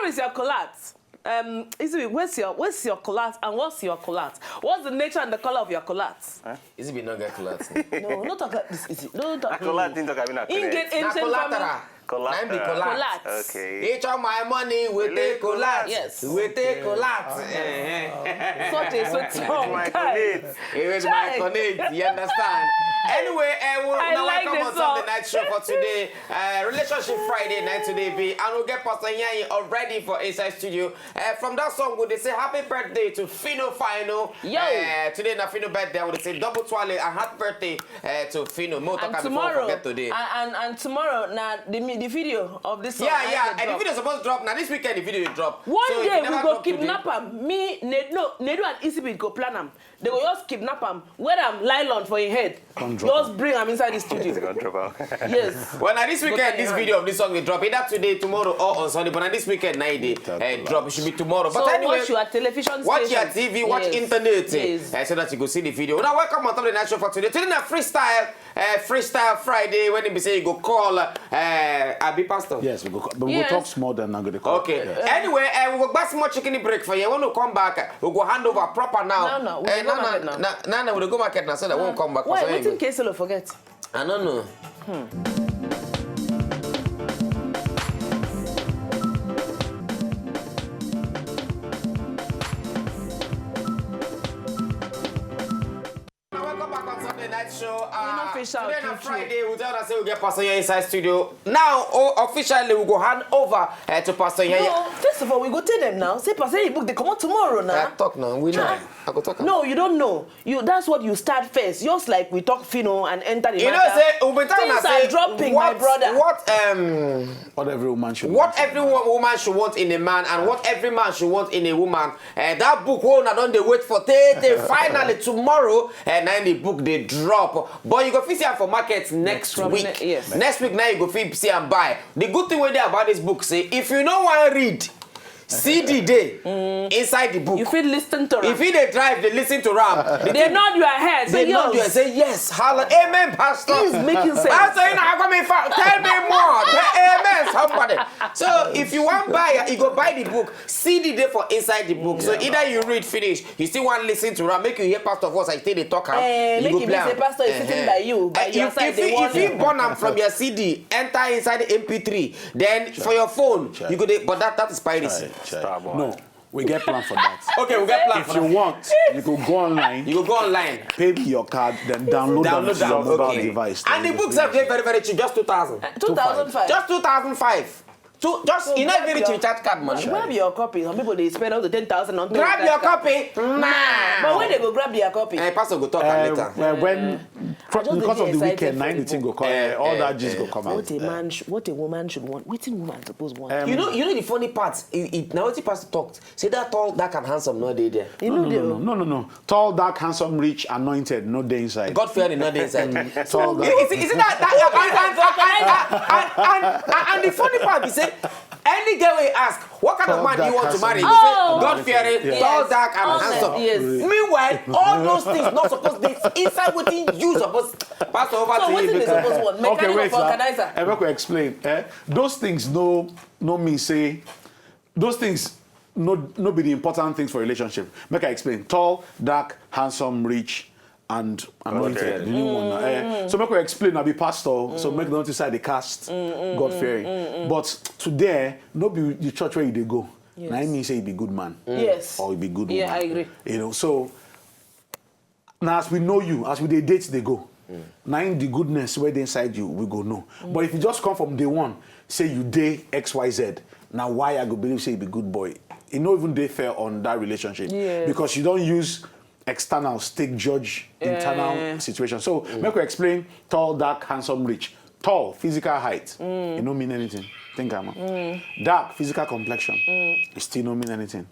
Where is your collapse? Where's your collapse and what's your collapse? What's the nature and the color of your collapse? Is it not get collapse? No, not talk like this. Is it? No, talk. Collapse didn't talk about Collateral. Collapse. Okay. Each of my money will take collapse. Yes. We take collapse. Such a sweet song. My guys. It was my connect, you understand? Anyway, we'll now like welcome this on song. Sunday night show for today. Relationship Friday night today be, and we'll get Pastor Iheanyi already for Inside Studio. From that song, would they say happy birthday to Fino Final? Yo. Today na Fino birthday, would they say double twale and happy birthday to Fino. More talk And before tomorrow, forget today. and tomorrow, now the video of this song. Yeah, and the video is supposed to drop now. This weekend the video will drop. One so day we go kidnap him. Me, Nedu and Isibit go plan him. They go just kidnap him, wear him nylon for your head. Just bring him inside the studio. Yes. Well, now this weekend, this video of this song will drop either today, tomorrow, or on Sunday. But now this weekend, night drop. It should be tomorrow. So but anyway, watch your television watch your station. TV, watch internet, Yes. so that you go see the video. Now welcome on top of the night show for today. Today na freestyle Friday. When they say you go call Abi Pastor. Yes, we go. But we will talk small than I'm going to call. Okay. Anyway, we will back some more chicken break for you. When we come back, we go hand over proper now. No, we go market now. No, we'll go market now so that won't come back. Why? What in case you forget? I don't know. Welcome back on Sunday night show. Today on Friday, we'll tell us we'll get Pastor Iheanyi inside studio. Now, officially, we'll go hand over to Pastor Iheanyi. No, first of all, we go tell them now. Say, Pastor, you book, they come out tomorrow now. Talk now. We know. I go talk. No, you don't know. That's what you start first. Just like we talk Fino and enter the You matter. know, say, we'll be telling things us, are dropping, my brother. What every woman should What every woman should want in a man and what every man should want in a woman. That book, I don't they wait for finally tomorrow, and then the book they drop. But you go see am for markets next week. Yes. Next week now you go see and buy. The good thing with there about this book say if you know one read. CD day inside the book. You feel listen to Ram. If they drive, they listen to Ram. They nod your head. They nod your say yes. Holla, amen, Pastor. He's making sense. Pastor, you know, I'm coming for. Tell me more. Amen, somebody. So if you want buy, you go buy the book. CD day for inside the book. So either you read finish, you still want to listen to Ram, make you hear Pastor voice. I tell they talk. Make him say Pastor is sitting by you. By your side. If you burn them from your CD, enter inside the MP3. Then for your phone, you go. But that is piracy. No, we get plan for that. Okay, we get plan If for you that. want, you could go online. You go online. Pay me your card, then download them to your mobile device. And the books are very, very cheap, just 2,000. 2005. Just 2005. Just you know very cheap charge card money. Grab your copy. Some people they spend all the 10,000 on. Grab your copy. But when they go grab their copy? Pastor go talk later. Because of the weekend, 90 go come, all that just go come out. What a woman should want. What a woman supposed want. You know the funny part. Now what the pastor talked. Say that tall, dark and handsome, no day there. No. Tall, dark, handsome, rich, anointed, no day inside. God fearing, not day inside. Tall, dark. You see that? And the funny part is say. Any girl will ask, what kind of man do you want to marry? You say, God fearing, tall, dark, and handsome. Yes. Meanwhile, all those things not supposed to be inside within you supposed pass over So to what you. is they supposed to want? Mechanic or vulcanizer? I'm going to explain. Those things no mean say, those things no be the important things for relationship. Make I explain. Tall, dark, handsome, rich, and anointed. The new one. So make we explain. I be pastor. So make not decide the cast. God fearing. But today, no be the church where you go. Yes. Now I mean say you be good man. Yes. Or you be good woman. Yeah, I agree. You know. So now as we know you, as we dey date they go. Now in the goodness where they inside you, we go know. But if you just come from day one, say you date XYZ. Now why I go believe say you be good boy? You know even they fair on that relationship. Yes. Because you don't use external take judge internal situation. So make we explain tall, dark, handsome, rich. Tall, physical height. It don't mean anything. Think I'm dark, physical complexion. It still don't mean anything.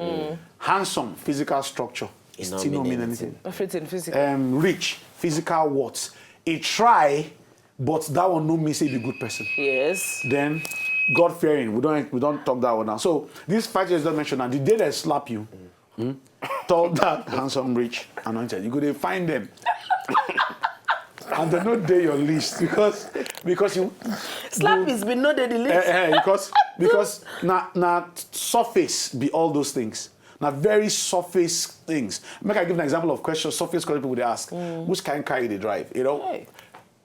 Handsome, physical structure. It still don't mean anything. Everything physical. Rich, physical worth. It try, but that one no mean say be good person. Yes. Then God fearing. We don't talk that one now. So these 5 years don't mention now. The day they slap you, tall, dark, handsome, rich, anointed. You go to find them. And they're not there your list because because you slap is been no dey delete. because na surface be all those things. Now very surface things. Make I give an example of question surface question people they ask. Which kind of car they drive? You know, Hey.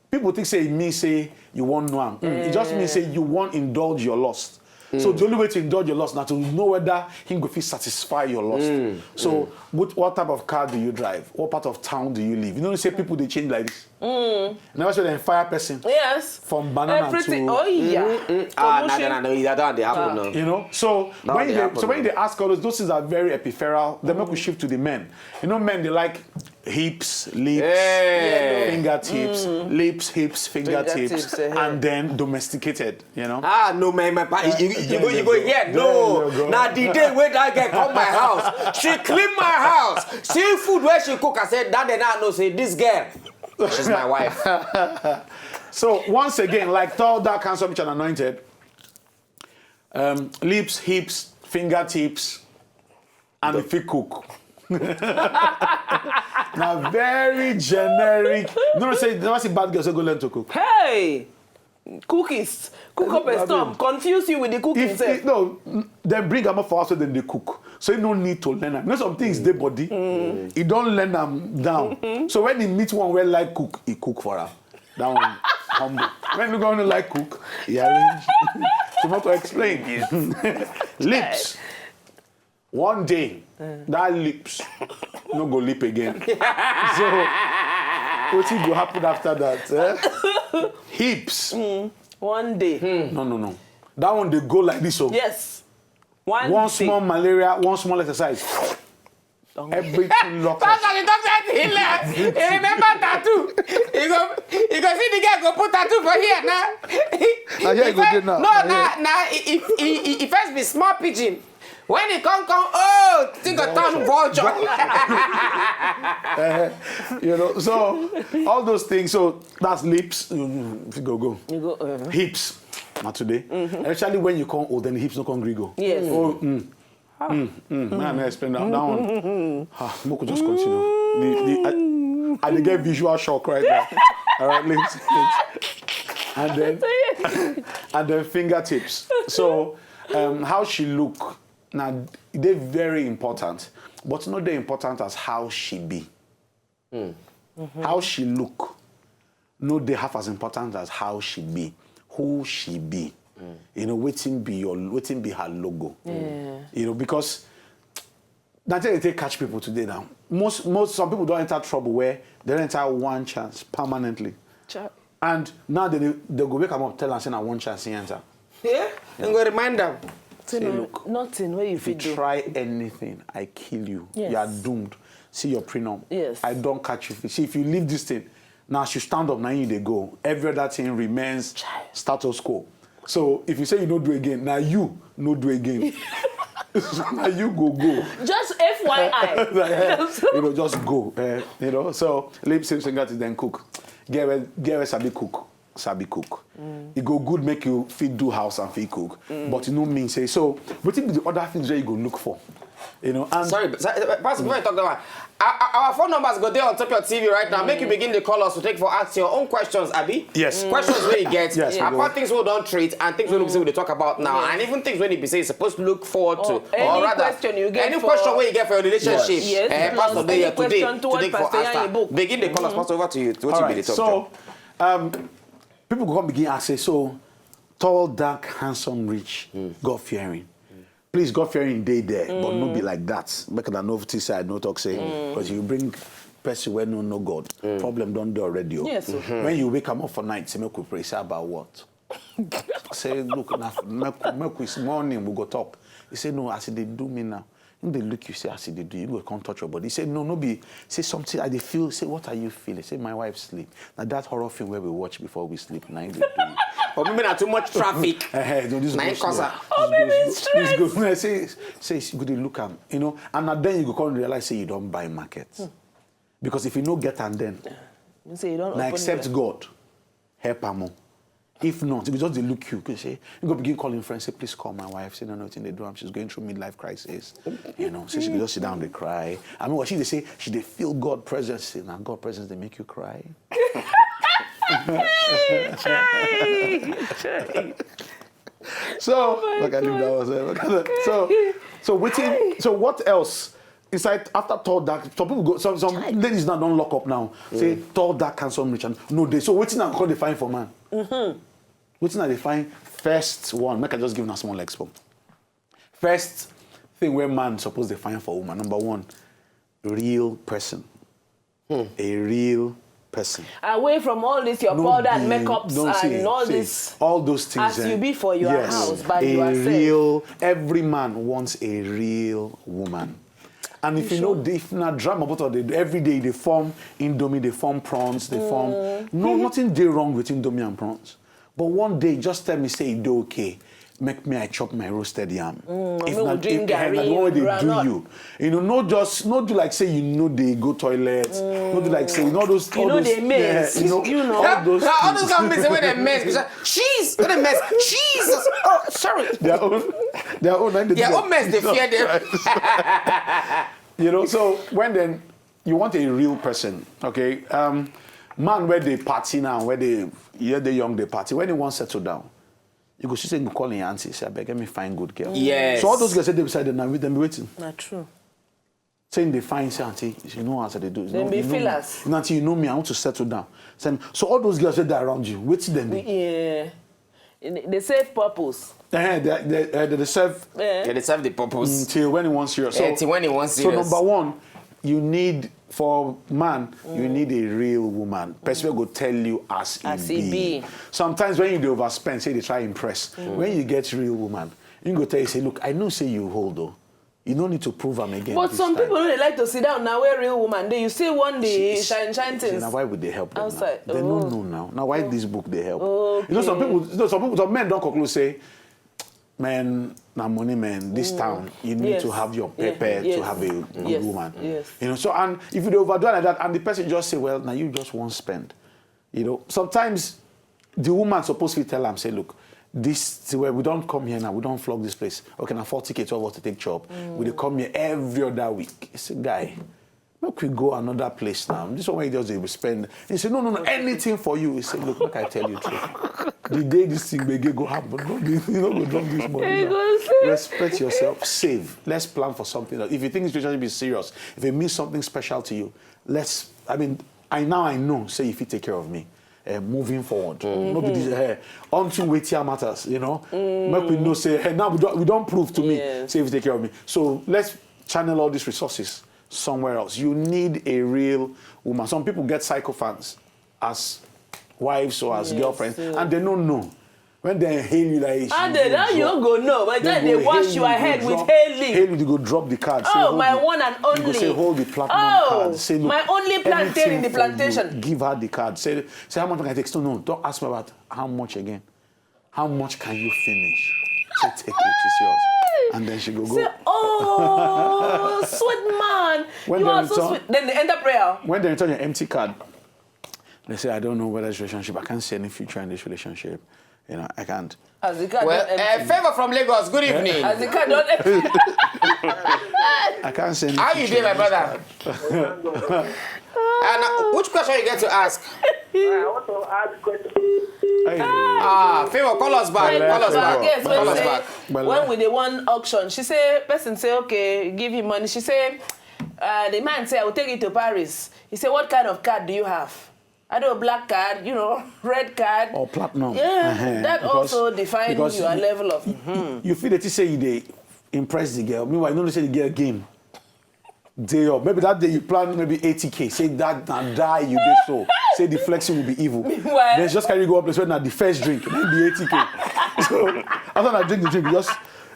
people think say it means say you want know. It just means say you want indulge your lust. So the only way to indulge your lust now to know whether he go fit satisfy your lust. So what type of car do you drive? What part of town do you live? You know, say people they change like this. Never say they fire person. Yes. From banana everything. to Oh yeah. No, that don't happen no. you know, so when they ask all those things are very epipheral. They make we shift to the men. You know, men they like hips, lips, fingertips, lips, hips, fingertips, and then domesticated. You know. No man, you go here. No, now the day when that girl come my house, she clean my house. See food where she cook. I said that then I know say this girl, she's my wife. So once again, like tall, dark, handsome, rich, and anointed, lips, hips, fingertips, and if you cook. Now very generic. No, never say bad girls say go learn to cook. Hey, cookies, cook up a storm, confuse you with the cooking. No, then bring them up for us so then they cook. So you don't need to learn them. You know some things they body. You don't learn them down. So when you meet one where like cook, he cook for her. That one humble. When you going to like cook, he arrange. So not to explain. Lips. One day, that lips no go lip again. So what will happen after that? Hips. One day. No. That one they go like this. So Yes. one small malaria, one small exercise. Everything locks. Pastor, the doctor he left. He remember tattoo. He go see the girl go put tattoo for here now. Here he go do now. No, he first be small pigeon. When he come, oh, think of turn vulture. You know, so all those things. So that's lips. Go. You go. Hips. Not today. Actually, when you come old, then the hips no come go. Yes. Oh, Man, I explain that one. Moko just continue. I get visual shock right now. All right, lips. And then fingertips. So how she look. Now, they're very important, but not that important as how she be. How she look, no, they half as important as how she be, who she be. You know, Wetin be her logo. You know, because that's how they catch people today now. Some people don't enter trouble where they don't enter one chance permanently. And now they go wake them up, tell them, say, "I one chance, he enter." Yeah, and go remind them. Say, look, nothing where you if you try anything, I kill you. Yes. You are doomed. See your prenup. Yes. I don't catch you. See, if you leave this thing, now you stand up, now you they go. Every other thing remains status quo. So if you say you don't do again, now you no do again. So now you go. Just FYI. You know, just go. You know, so lips, hips, and then cook. Get where sabi cook. It go good make you fit do house and fit cook. But you know mean say so. What if the other things where you go look for? You know, and Sorry, Pastor, before I talk about our phone numbers go there on top of your TV right now. Make you begin the call us to take for ask your own questions, Abby. Yes. Questions where you get Yes, things we don't treat and things we talk about now, and even things when you be say supposed to look forward to. Any question you get any question where you get for your relationship. Yes. Pastor, Any there today question to take for towards Pastor answer. Iheanyi. Begin the call us, Pastor, over to you. What all you be right. the talk So people go come begin ask say, so tall, dark, handsome, rich, God-fearing. Please, God-fearing day there, but no be like that. Make I know say I no talk say, because you bring person where no God. Problem done there already. Yes. When you wake up for night, say make we pray. Say about what? Say look, make we morning we go talk. He say no, as they do me now. When they look, you say, as they do, you go come touch your body. He said, no be, say something, I feel, say, what are you feeling? Say, my wife sleep. Now that horror film where we watch before we sleep, now they do. Or maybe not too much traffic. No, this Nine goes slow. causer. Oh, maybe it's stress. Say, good look at, you know, and then you go come and realize, say, you don't buy markets. Because if you no get and then, You say you don't now open accept it. God, help her more. If not, if you just they look you say, you go begin calling friends, say, please call my wife. Say, no, nothing they do. She's going through midlife crisis. You know, so she can just sit down, they cry. I mean, what they say, she they feel God presence. Say, now God presence, they make you cry. So, look at him, that was it. Look at that. So waiting. So what else? Inside after tall dark, some people go. Some ladies now don't lock up now. Say tall dark handsome rich and no they. So waiting and call they find for man. Waiting and they find first one. Make I just give them a small expo. First thing where man suppose they find for woman. Number one, real person. A real person. Away from all this, your powder and makeups and all this. All those things. As you be for your house, by yourself. Every man wants a real woman. And if you know, if not drama about it, every day they form indomie, they form prawns, they form. No, nothing day wrong with indomie and prawns. But one day, just tell me, say, it's okay. Make me, I chop my roasted yam. If not, the one they do you. You know, not do like say, you know, they go toilet. Not do like say, you know, those. You know, they mess. You know, all those. All those guys say when they mess. Cheese, when they mess. Jesus. Oh, sorry. Their own mess, they fear them. You know, so when then you want a real person, okay? Man, where they party now, where they young they party, when they want to settle down, you go see say you call your auntie, say, I beg, let me find good girl. Yes. So all those girls say they beside them now with them waiting. Not true. Saying they find say auntie, you know how they do. Then be fillers. Auntie, you know me, I want to settle down. So all those girls say they're around you, waiting them. Yeah. They serve purpose. They serve. Yeah, they serve the purpose. Until when he wants serious. So, till when he wants serious. So number one, you need, for man, you need a real woman. Person will go tell you as it be. Sometimes when you do overspend, say they try impress. When you get real woman, you go tell you, say, look, I know say you hold though. You don't need to prove them again. But some people they like to sit down now where real woman. You see one day shine things. Now why would they help them outside? Now? They don't know now. Now why this book they help? Okay. You know some men don't conclude say, man, now money man, this town you need to have your paper to have a good woman. Yes. You know, so and if you overdo it like that and the person just say, well, now you just won't spend. You know, sometimes the woman supposed to tell them, say, look, this where we don't come here now, we don't flog this place. Okay, now 4 tickets over to take job. We come here every other week. It's a guy. Look, we go another place now. This one where he does it, we spend. He said, no, anything for you. He said, look, like I tell you truth. The day this thing may go happen, but don't go drop this money. Respect yourself, save. Let's plan for something. If you think this relationship is serious, if it means something special to you, I know, say if you take care of me. Moving forward, nobody until Wetin matters, you know. Make we know say, hey, now we don't prove to me, say if you take care of me. So let's channel all these resources somewhere else. You need a real woman. Some people get psychophants as wives or as girlfriends, and they don't know. When they hail you like, and then you don't go no. By the time they wash your head with hailing. Hailing, you go drop the card. Oh, my one and only. You go say, hold the platinum card. Say, look, my only plantain in the plantation. You, give her the card. Say how much can I take? No, don't ask me about how much again. How much can you finish? Say, take it, it's yours. And then she go. Say, oh, sweet man. You are so sweet. Then they end up prayer. When they return your empty card, they say, I don't know whether this relationship, I can't see any future in this relationship. You know, I can't. Favor from Lagos, good evening. As the card don't empty. I can't say anything. How you doing, my brother? And which question you get to ask? I want to ask question. Favor, call us back. Yes, when we the one auction, she say, person say, okay, give him money. She say, the man say, I will take it to Paris. He say, what kind of card do you have? I do a black card, you know, red card. Or platinum. Yeah, that also defines your level of... You feel that you say they impress the girl. Meanwhile, you don't say the girl game. Day up. Maybe that day you plan maybe 80K. Say that and die you did so. Say the flexing will be evil. Then just carry go up place when at the first drink, maybe 80K. So after I drink the drink, you just,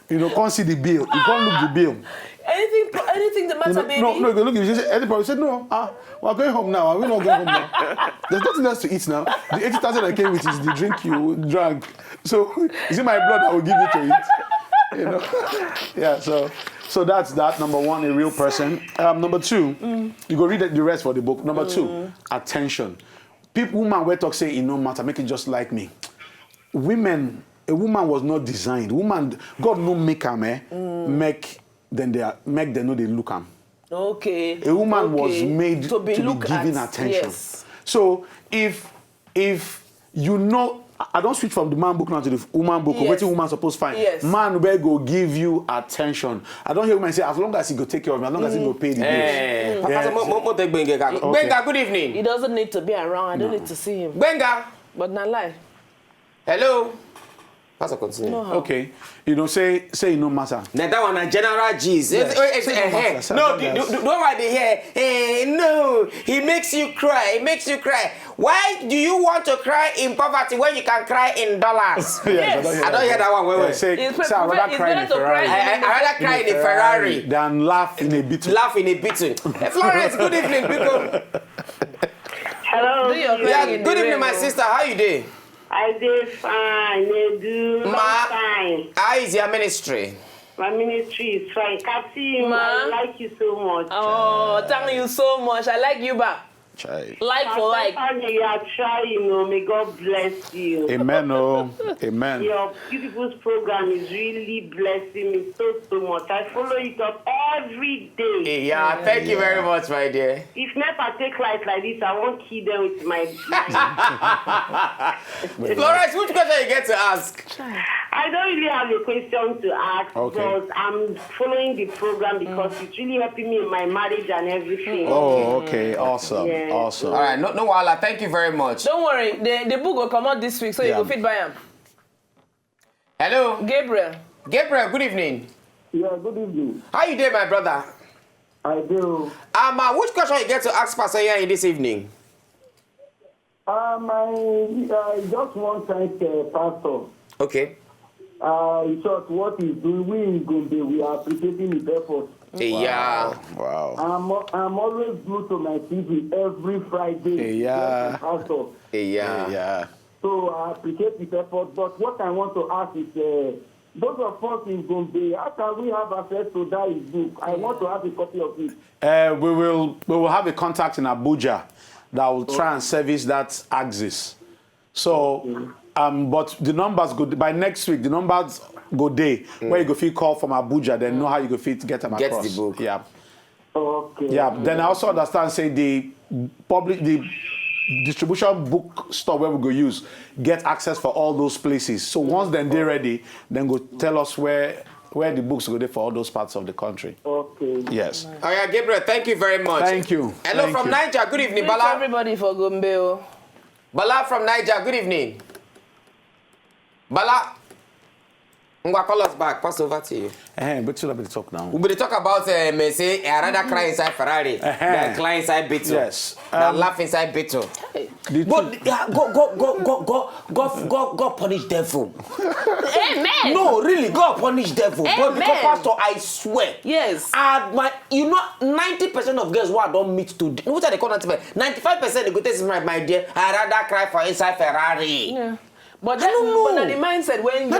you know, can't see the bill. You can't look the bill. Anything the matter, baby? No, you look, you say, any problem, say, no, we're going home now, we're not going home now. There's nothing else to eat now. The 80,000 I came with is the drink you drank. So, is it my blood I will give you to eat? You know? Yeah, so that's that, number one, a real person. Number two, you go read the rest for the book. Number two, attention. Woman where talk say, it no matter, make it just like me. A woman was not designed. God no make her, make them know they look am. Okay. A woman was made to be given attention. Yes. So if if you know, I don't switch from the man book now to the woman book. Yes. Wetin woman supposed to find. Yes. Man will go give you attention. I don't hear women say, as long as he go take care of me, as long as he go pay the bills. Benga, good evening. He doesn't need to be around. I don't need to see him. Benga. But not lie. Hello. Pastor, continue. No. Okay. You know, say it no matter. Now that one a general G's. Yes. No, don't worry here. No, he makes you cry. He makes you cry. Why do you want to cry in poverty when you can cry in dollars? Yes. I don't hear that one. Wait. I'd rather cry in a Ferrari. I'd rather cry in a Ferrari than laugh in a beating. Laugh in a beating. Florence, good evening, people. Hello. Yeah, good evening, my sister. How you doing? I did fine. They do fine. How is your ministry? My ministry is fine. Kapsi, Ma. I like you so much. Oh, thank you so much. I like you back. Child. Like for like. You are trying, may God bless you. Amen, oh. Amen. Your people's program is really blessing me so much. I follow it up every day. Yeah, thank you very much, my dear. If never take life like this, I won't kill them with my Florence, which question you get to ask? I don't really have a question to ask, but I'm following the program because it's really helping me in my marriage and everything. Oh, okay. Awesome. Yeah. Awesome. All right, no wala. Thank you very much. Don't worry, the book will come out this week, so you go fit buy him. Hello, Gabriel. Gabriel. Good evening. Yeah, good evening. How you doing, my brother? I do. Which question you get to ask Pastor Iheanyi this evening? I just want to thank Pastor. Okay. In short, what he's doing, we in Gombe, we are appreciating his efforts. Yeah. Wow. I'm always glued to my TV every Friday. Yeah. Pastor. Yeah. So I appreciate his effort. But what I want to ask is, those of us in Gombe, how can we have access to that book? I want to have a copy of it. We will have a contact in Abuja that will try and service that axis. So, but the numbers go by next week. The numbers go day where you go fit call from Abuja, then know how you go fit get them across. Get the book. Yeah. Okay. Yeah. Then I also understand say the distribution book store where we go use get access for all those places. So once then they're ready, then go tell us where the books go there for all those parts of the country. Okay. Yes. Oh yeah, Gabriel. Thank you very much. Thank you. Hello Thank from you. Niger. Good evening, Greet Bala. everybody for Gombe. Bala from Niger. Good evening. Bala. Ngwa, call us back. Pass over to you. But you'll have to talk now. We will talk about say I rather cry inside Ferrari than cry inside Beetle. Yes. Than laugh inside Beetle. But God punish devil. Amen. No, really, God punish devil. But Amen. because Pastor, I swear. Yes. 90% of girls who I don't meet today. What are they call 95% they go tell my dear, I rather cry for inside Ferrari. Yeah. But that's the mindset when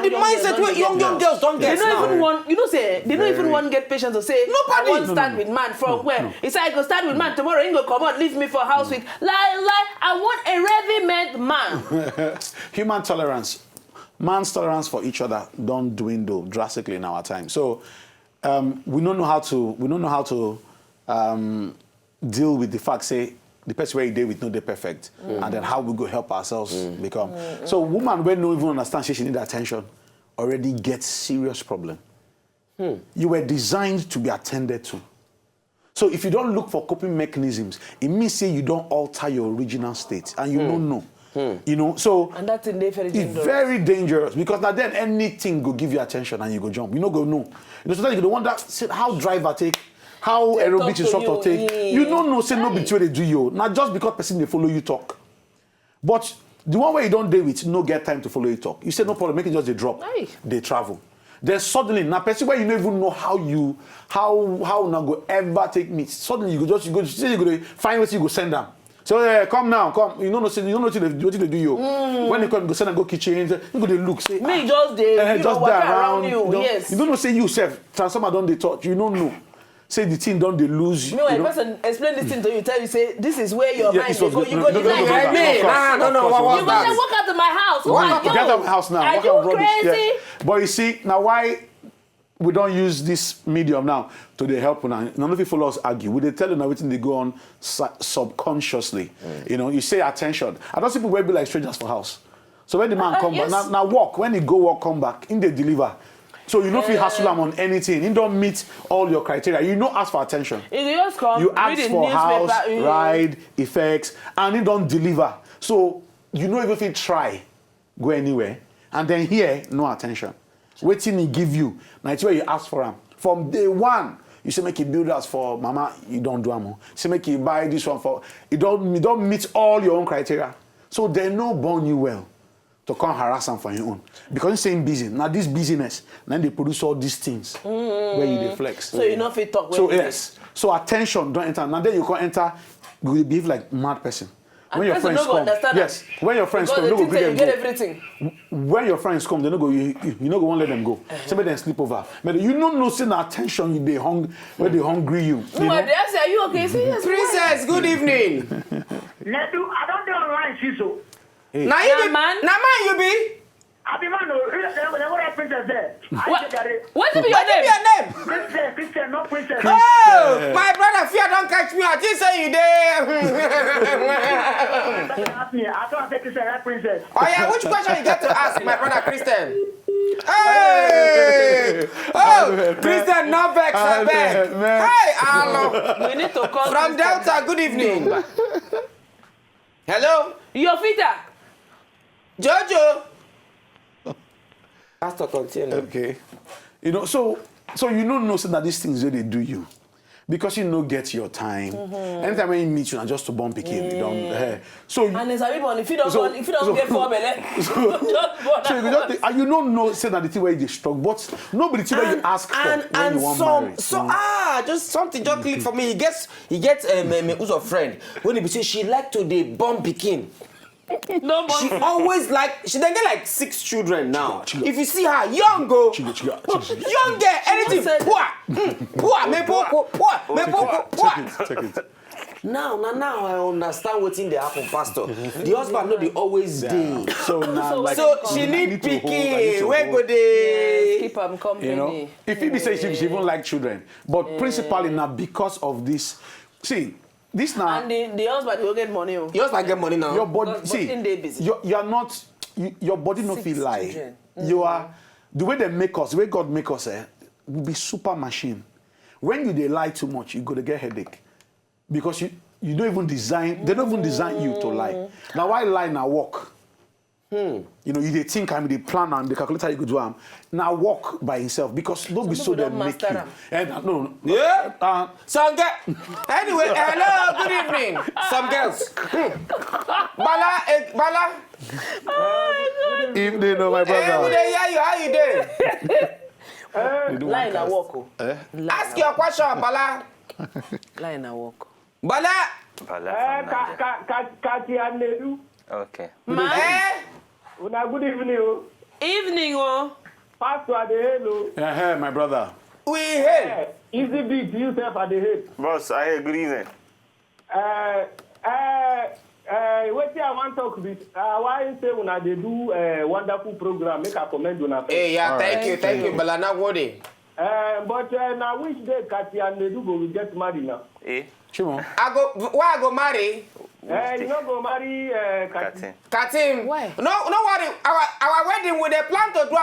young girls don't get. They don't even want, they don't even want to get patients to say, Nobody. I want to start with man from where? No. It's like I go start with man tomorrow, you go come out, leave me for house with lie. I want a ready-made man. Human tolerance, man's tolerance for each other don't dwindle drastically in our time. So we don't know how to deal with the fact, say, the person where you did with no day perfect, and then how we go help ourselves become. So woman when no even understand she need attention already gets serious problem. You were designed to be attended to. So if you don't look for coping mechanisms, it means say you don't alter your original state and you don't know. So and that's very dangerous. It's very dangerous because now then anything go give you attention and you go jump. You know go no. Sometimes you don't wonder how driver take. How aerobics instructor take. You don't know, say no between they do you. Not just because person they follow you talk. But the one where you don't deal with, no get time to follow you talk. You say no problem, make it just they drop. They travel. Then suddenly, now person where you don't even know how now go ever take me. Suddenly you go find what you go send them. So come now, come. You don't know what they do you. When they come, go send and go kitchen. You go they look. Say me just they just walk around you. Yes. You don't know say you self transformer don't they touch. You don't know. Say the thing don't they lose. No, a person explain this thing to you, tell you, say, this is where your mind go. You go, no, you go, walk out of my house. Get out of my house now. Are you crazy? But you see, now why we don't use this medium now to the help now. None of you follow us argue. We they tell you now everything they go on subconsciously. You know, you say attention. I don't see people will be like strangers for house. So when the man come back, now walk. When he go walk, come back, in they deliver. So you know if you hassle him on anything, you don't meet all your criteria. You don't ask for attention. If you just come, you ask for house, ride, effects, and he don't deliver. So you know if you try, go anywhere, and then here, no attention. Wetin he give you, now it's where you ask for him. From day one, you say make you build house for mama, you don't do am. Say make you buy this one for, you don't meet all your own criteria. So they no born you well to come harass them for your own. Because you're saying busy. Now this busyness, then they produce all these things where you dey flex. So you know if you talk. So yes. So attention don't enter. Now then you can enter, you will behave like mad person. When your friends come, yes. When your friends come, you no go bring them get everything. When your friends come, they no go. You no go won't let them go. So make them sleep over. But you don't know see the attention you they where they hungry you. No, they ask, are you okay? Say yes. Princess, good evening. Nedu, I don't do online, Shiso. Now you be man. Now man you be. I be man. What princess there? What is your name? Princess, Christian, not princess. Oh, my brother, fear don't catch me. I just say you there. I don't think it's a princess. Oh yeah, which question you get to ask, my brother Christian? Hey! Oh, Christian, no vex, I beg. Hey, Arlo. We need to call from Delta. Good evening. Hello, your Fita. Jojo. Pastor, continue. Okay. You know, so you don't know that these things they do you. Because you know get your time. Anytime when you meet you, just to bump again, you don't. So and there's a people if you don't get four belly, and you don't know say that the thing where you struck, but nobody tell you ask for when you want marry. Just something just click for me. He gets who's a friend when he say she like to the bump pikin. No, she always she then get like 6 children now. If you see her, young girl, young girl, anything. Check it. Now I understand what's in the happen, Pastor. The husband know they always do. So she need pikin. Where go they? Keep them company. You know, if he say she even like children, but principally now because of this, see. This now and the husband will get money. Your husband get money now. Your body, you're not. Your body not feel lie. You are the way they make us, the way God make us. Will be super machine. When you they lie too much, you go to get headache because you don't even design. They don't even design you to lie. Now why lie now walk? You know, you they think they plan and the calculator you could do now walk by himself because don't be so that make you. No. Yeah. Some girl. Anyway, hello, good evening. Some girls. Bala. Evening, my brother. Hey, how you doing? Lie na walk. Ask your question, Bala. Lie na walk. Bala. Okay. Una good evening. Evening, Pastor at the hello. My brother. We hail. Easy big yourself at the head. Boss, I agree then. Wetin I want to talk with. Why you say una they do wonderful program? Make a comment on that. Hey, yeah, thank you, Bala. Not worry. But now which day Kati and Nedu go get married now? Chimo. Why I go marry? You don't go marry Katim. Why? No worry. Our wedding we they plan to do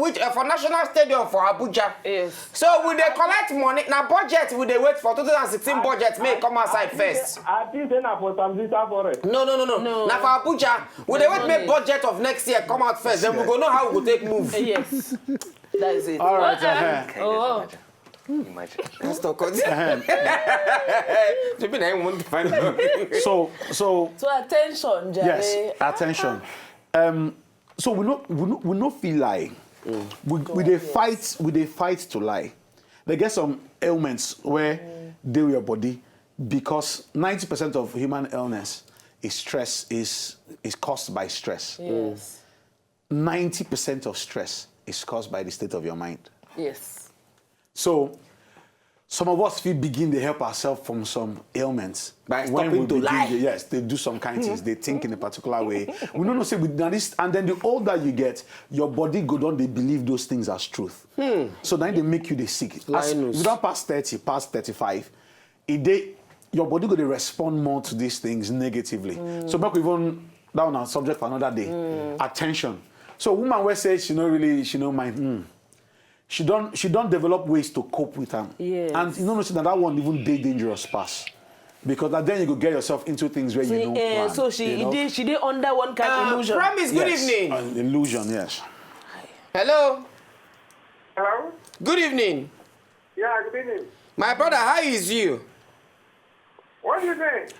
it for National Stadium for Abuja. Yes. So we they collect money. Now budget we they wait for 2016 budget may come outside first. I think they for some visa for it. No. Now for Abuja, we they wait make budget of next year come out first. Then we go know how we go take move. Yes. That is it. All right. Can you just imagine? Pastor, So attention, Jerry. Yes, attention. So we no feel lie. We they fight to lie. They get some ailments where they with your body because 90% of human illness is stress is caused by stress. Yes. 90% of stress is caused by the state of your mind. Yes. So some of us feel begin to help ourselves from some ailments. By When stopping we to begin lie. yes, they do some kind of things. They think in a particular way. We don't know, say, with this, and then the older you get, your body go down, they believe those things as truth. So then they make you the sick. As, if you don't pass 30, past 35, your body go to respond more to these things negatively. So back we even down on subject for another day. Attention. So woman will say she don't mind. She don't develop ways to cope with them. Yes. And you know that one even dangerous pass. Because then you go get yourself into things where you don't plan. So she did under one kind of illusion. Promise, good evening. An illusion, yes. Hello. Hello? Good evening. Yeah, good evening. My brother, how is you? What do you think?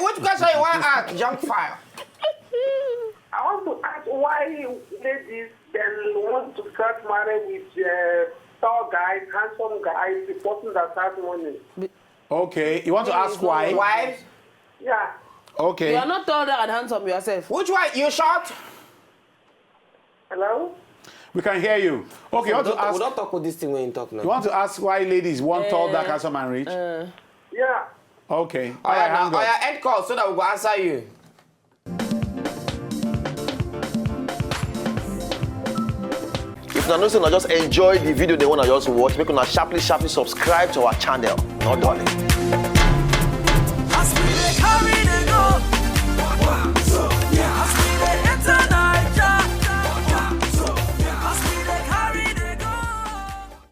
Which question you want to ask? Junk file. I want to ask why ladies then want to start marriage with tall guys, handsome guys, the person that has money. Okay, you want to ask why? Why? Yeah. Okay. You are not taller and handsome yourself. Which one? You short? Hello? We can hear you. Okay, you want to We ask. don't talk with this thing when you talk now. You want to ask why ladies want tall, dark, handsome, and rich? Yeah. Okay. Oh, yeah, hang now, up. end call so that we will answer you. If you know, just enjoy the video they want to just watch, make una sharply subscribe to our channel. Not darling.